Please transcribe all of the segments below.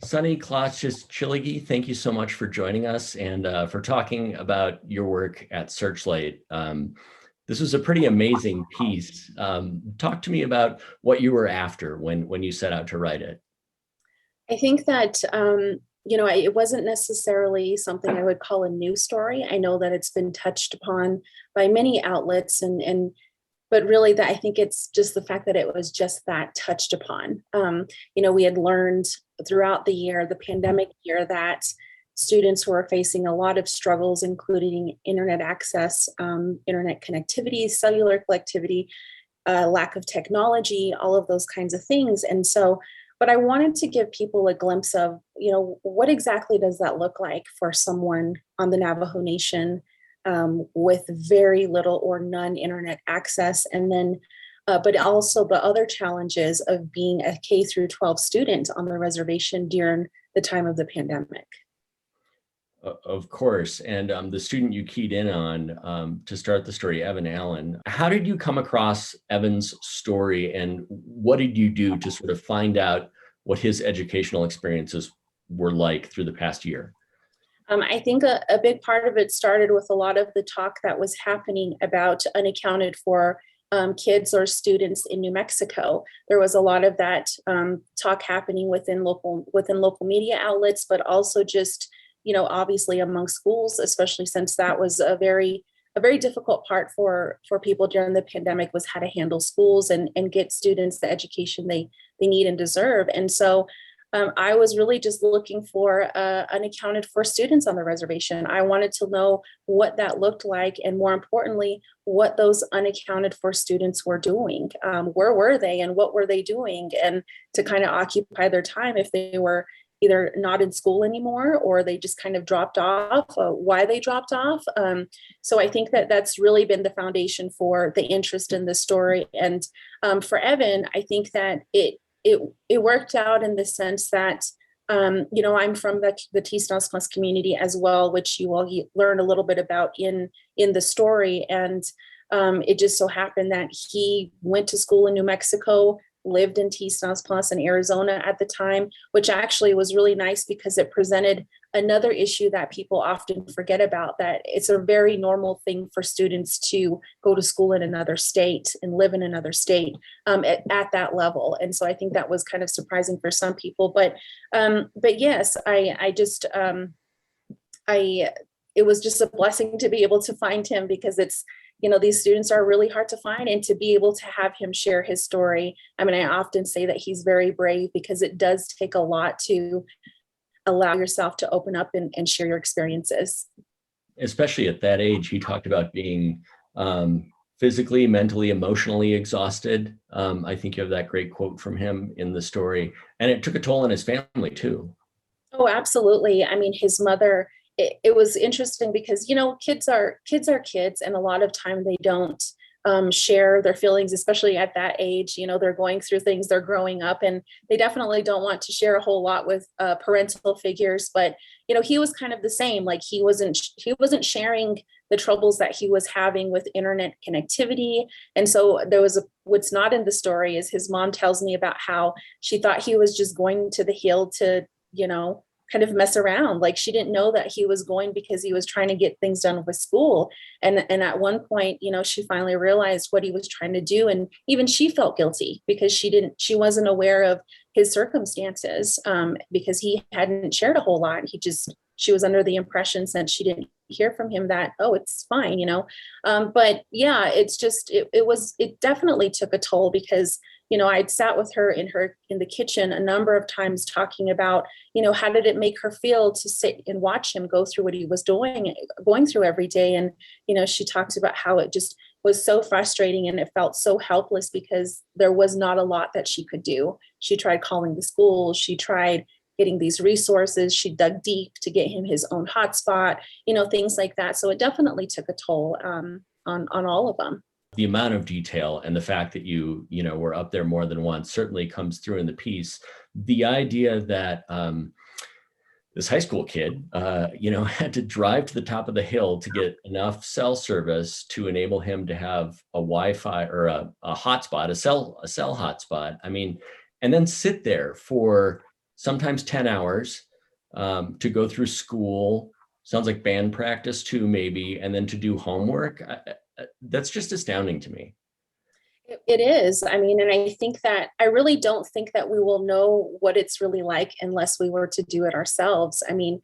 Sunny Klotches Chiligi, thank you so much for joining us and for talking about your work at Searchlight. This was a pretty amazing piece. Talk to me about what you were after when you set out to write it. I think that, it wasn't necessarily something I would call a new story. I know that it's been touched upon by many outlets but really that I think it's just the fact that it was just that touched upon. We had learned throughout the year, the pandemic year, that students were facing a lot of struggles, including internet access, internet connectivity, cellular connectivity, lack of technology, all of those kinds of things. And so, but I wanted to give people a glimpse of, what exactly does that look like for someone on the Navajo Nation with very little or none internet access, and then, but also the other challenges of being a K through 12 student on the reservation during the time of the pandemic. Of course, and the student you keyed in on to start the story, Evan Allen. How did you come across Evan's story, and what did you do to sort of find out what his educational experiences were like through the past year? I think a big part of it started with a lot of the talk that was happening about unaccounted for kids or students in New Mexico. There was a lot of that talk happening within local media outlets, but also just, obviously among schools, especially since that was a very difficult part for people during the pandemic, was how to handle schools and get students the education they need and deserve. And so I was really just looking for unaccounted for students on the reservation. I wanted to know what that looked like, and more importantly, what those unaccounted for students were doing. Where were they and what were they doing? And to kind of occupy their time if they were either not in school anymore or they just kind of dropped off, why they dropped off. So I think that that's really been the foundation for the interest in this story. And for Evan, I think that it worked out in the sense that, I'm from the T-SNOS Plus community as well, which you all learn a little bit about in the story. And it just so happened that he went to school in New Mexico, lived in T-SNOS Plus in Arizona at the time, which actually was really nice because it presented another issue that people often forget about, that it's a very normal thing for students to go to school in another state and live in another state at that level. And so I think that was kind of surprising for some people, but yes, it was just a blessing to be able to find him, because it's, these students are really hard to find, and to be able to have him share his story. I mean, I often say that he's very brave, because it does take a lot to allow yourself to open up and share your experiences. Especially at that age, he talked about being physically, mentally, emotionally exhausted. I think you have that great quote from him in the story, and it took a toll on his family too. Oh, absolutely. I mean, his mother, it was interesting because, kids are kids, and a lot of time they don't share their feelings, especially at that age. They're going through things, they're growing up, and they definitely don't want to share a whole lot with parental figures. But he was kind of the same. Like he wasn't sharing the troubles that he was having with internet connectivity. And so what's not in the story is his mom tells me about how she thought he was just going to the Hill to, kind of mess around. Like she didn't know that he was going because he was trying to get things done with school. And at one point, she finally realized what he was trying to do. And even she felt guilty because she wasn't aware of his circumstances, because he hadn't shared a whole lot. She was under the impression, since she didn't hear from him, that, oh, it's fine, but yeah, it definitely took a toll, because I'd sat with her in the kitchen a number of times talking about, how did it make her feel to sit and watch him go through what he was going through every day. And, she talks about how it just was so frustrating, and it felt so helpless because there was not a lot that she could do. She tried calling the school. She tried getting these resources. She dug deep to get him his own hotspot, things like that. So it definitely took a toll on all of them. The amount of detail and the fact that you were up there more than once certainly comes through in the piece. The idea that this high school kid, had to drive to the top of the hill to get enough cell service to enable him to have a Wi-Fi or a hotspot, a cell hotspot. I mean, and then sit there for sometimes 10 hours to go through school. Sounds like band practice too, maybe, and then to do homework. That's just astounding to me. It is. I mean, and I think that I really don't think that we will know what it's really like unless we were to do it ourselves. I mean,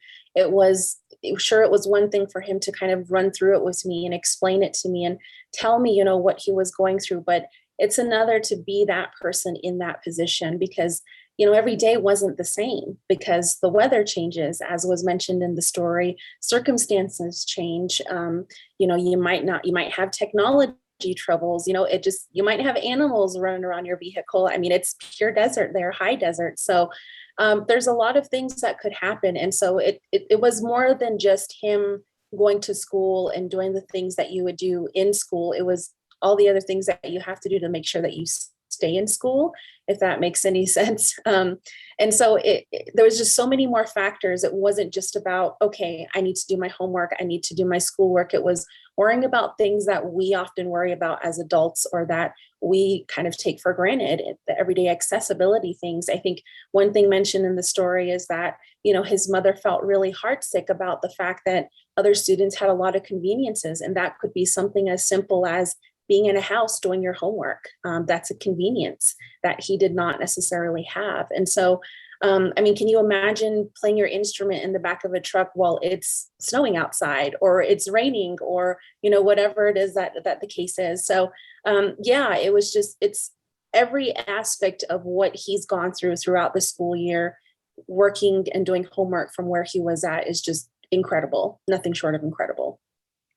sure, it was one thing for him to kind of run through it with me and explain it to me and tell me, what he was going through. But it's another to be that person in that position because, every day wasn't the same because the weather changes, as was mentioned in the story, circumstances change. You might have technology troubles, you might have animals running around your vehicle. I mean, it's pure desert there, high desert. So there's a lot of things that could happen. And so it was more than just him going to school and doing the things that you would do in school. It was all the other things that you have to do to make sure that you stay in school, if that makes any sense. And so there was just so many more factors. It wasn't just about, okay, I need to do my homework, I need to do my schoolwork. It was worrying about things that we often worry about as adults or that we kind of take for granted, the everyday accessibility things. I think one thing mentioned in the story is that, his mother felt really heartsick about the fact that other students had a lot of conveniences, and that could be something as simple as being in a house doing your homework. That's a convenience that he did not necessarily have. And so, can you imagine playing your instrument in the back of a truck while it's snowing outside or it's raining or, whatever it is that the case is. So, it's every aspect of what he's gone throughout the school year, working and doing homework from where he was at is just incredible. Nothing short of incredible.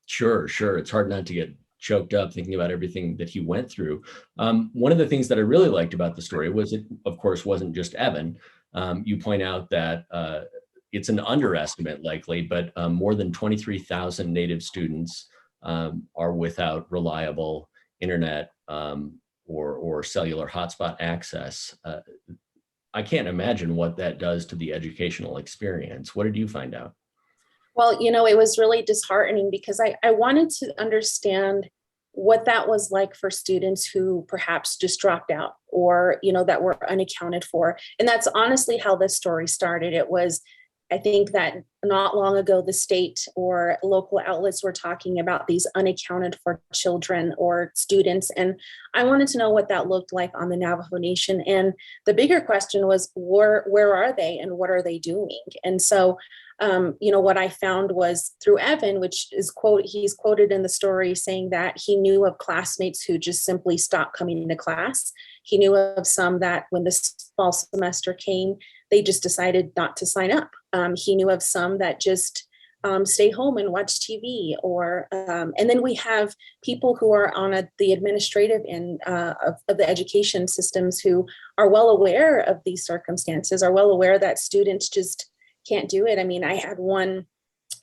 Sure. It's hard not to get choked up thinking about everything that he went through. One of the things that I really liked about the story was it, of course, wasn't just Evan. You point out that it's an underestimate likely, but more than 23,000 Native students are without reliable internet or cellular hotspot access. I can't imagine what that does to the educational experience. What did you find out? Well, it was really disheartening because I wanted to understand what that was like for students who perhaps just dropped out or, that were unaccounted for. And that's honestly how this story started. I think that not long ago, the state or local outlets were talking about these unaccounted for children or students. And I wanted to know what that looked like on the Navajo Nation. And the bigger question was, where are they and what are they doing? And so what I found was through Evan, which is he's quoted in the story saying that he knew of classmates who just simply stopped coming to class. He knew of some that when the fall semester came, they just decided not to sign up. He knew of some that just stay home and watch TV and then we have people who are on the administrative end of the education systems who are well aware of these circumstances, are well aware that students just can't do it. I mean, I had one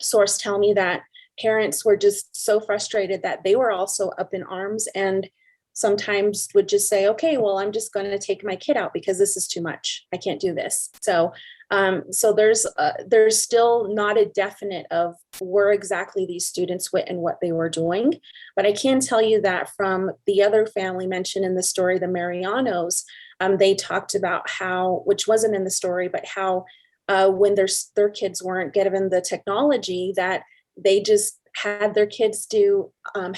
source tell me that parents were just so frustrated that they were also up in arms and sometimes would just say, okay, well, I'm just going to take my kid out because this is too much. I can't do this. So there's still not a definite of where exactly these students went and what they were doing. But I can tell you that from the other family mentioned in the story, the Marianos, they talked about how, which wasn't in the story, but how when their kids weren't given the technology, that they just had their kids do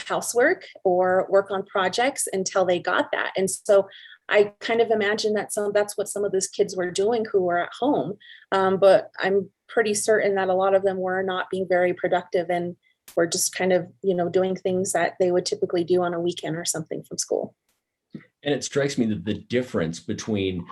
housework or work on projects until they got that. And so I kind of imagine that that's what some of those kids were doing who were at home. But I'm pretty certain that a lot of them were not being very productive and were just kind of, doing things that they would typically do on a weekend or something from school. And it strikes me that the difference between,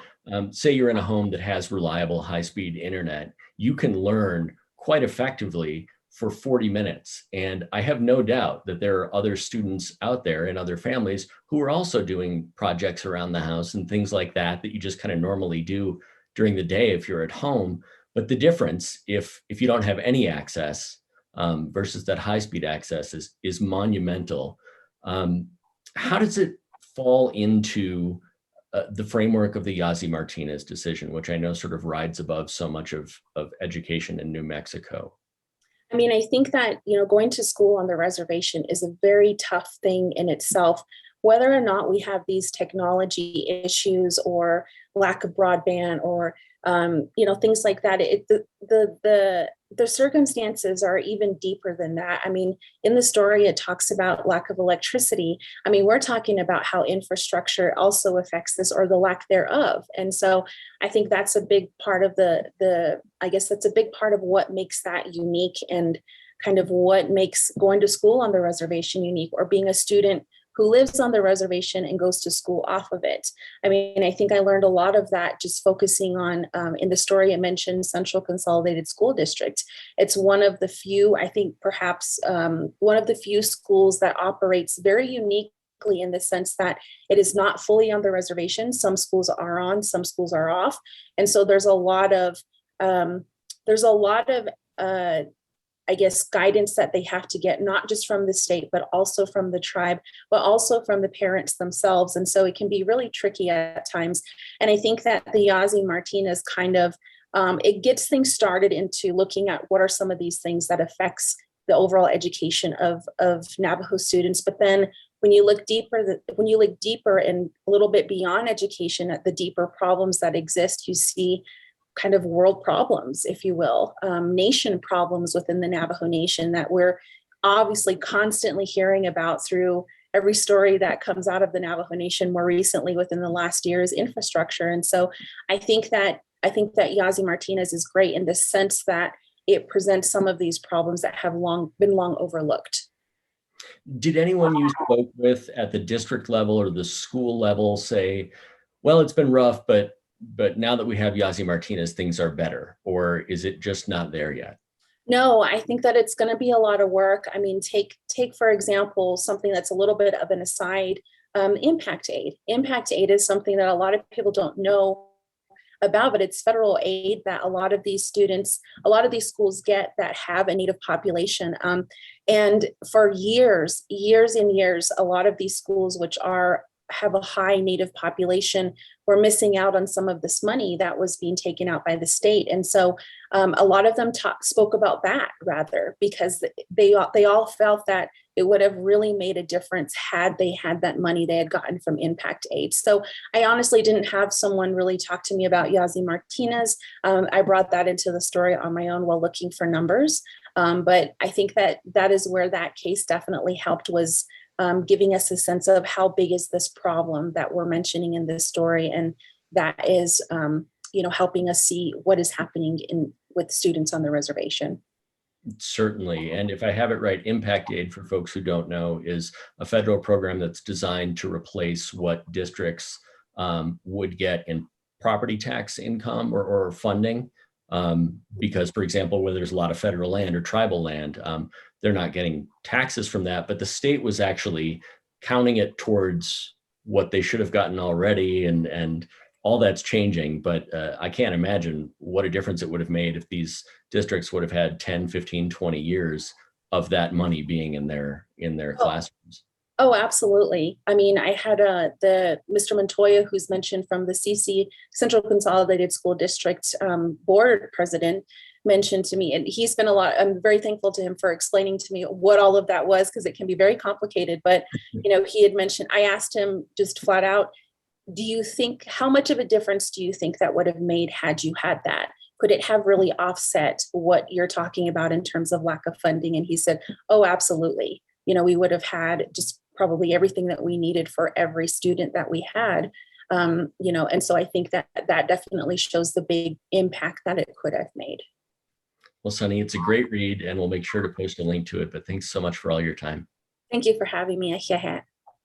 say you're in a home that has reliable high-speed internet, you can learn quite effectively for 40 minutes. And I have no doubt that there are other students out there and other families who are also doing projects around the house and things like that you just kind of normally do during the day if you're at home. But the difference, if you don't have any access versus that high-speed access is monumental. How does it fall into the framework of the Yazzie Martinez decision, which I know sort of rides above so much of education in New Mexico? I mean, I think that, going to school on the reservation is a very tough thing in itself, whether or not we have these technology issues or lack of broadband or things like that. The circumstances are even deeper than that. I mean, in the story, it talks about lack of electricity. I mean, we're talking about how infrastructure also affects this, or the lack thereof. And so I think that's a big part of I guess that's a big part of what makes that unique, and kind of what makes going to school on the reservation unique, or being a student who lives on the reservation and goes to school off of it. I mean, I think I learned a lot of that just focusing on, in the story, it mentioned Central Consolidated School District. It's one of the few, I think perhaps one of the few schools that operates very uniquely, in the sense that it is not fully on the reservation. Some schools are on, some schools are off. And so there's a lot of, I guess, guidance that they have to get, not just from the state, but also from the tribe, but also from the parents themselves. And so it can be really tricky at times. And I think that the Yazzie Martinez kind of, it gets things started into looking at what are some of these things that affects the overall education of Navajo students. But then when you look deeper and a little bit beyond education, at the deeper problems that exist, you see kind of world problems, if you will, nation problems within the Navajo Nation that we're obviously constantly hearing about through every story that comes out of the Navajo Nation more recently within the last year is infrastructure. And so I think that Yazzie Martinez is great in the sense that it presents some of these problems that have been long overlooked. Did anyone you spoke with at the district level or the school level say, well, it's been rough, but now that we have Yazzie Martinez, things are better? Or is it just not there yet? No, I think that it's going to be a lot of work. I mean, take for example, something that's a little bit of an aside, impact aid. Impact aid is something that a lot of people don't know about, but it's federal aid that a lot of these schools get that have a Native population. And for years and years, a lot of these schools, which have a high Native population, were missing out on some of this money that was being taken out by the state. And so a lot of them spoke about that, rather, because they all felt that it would have really made a difference had they had that money they had gotten from impact aid. So I honestly didn't have someone really talk to me about Yazzie Martinez. I brought that into the story on my own while looking for numbers. But I think that is where that case definitely helped, was giving us a sense of how big is this problem that we're mentioning in this story. And that is, helping us see what is happening with students on the reservation. Certainly. And if I have it right, impact aid, for folks who don't know, is a federal program that's designed to replace what districts would get in property tax income or funding. Because, for example, where there's a lot of federal land or tribal land, they're not getting taxes from that, but the state was actually counting it towards what they should have gotten already, and all that's changing. But I can't imagine what a difference it would have made if these districts would have had 10, 15, 20 years of that money being in their classrooms. Oh, absolutely. I mean, I had the Mr. Montoya, who's mentioned from the CC, Central Consolidated School District board president, mentioned to me, and he spent a lot. I'm very thankful to him for explaining to me what all of that was, because it can be very complicated. But he had mentioned, I asked him just flat out, do you think, how much of a difference do you think that would have made had you had that? Could it have really offset what you're talking about in terms of lack of funding? And he said, oh, absolutely. We would have had just probably everything that we needed for every student that we had. And so I think that definitely shows the big impact that it could have made. Well, Sunny, it's a great read, and we'll make sure to post a link to it. But thanks so much for all your time. Thank you for having me.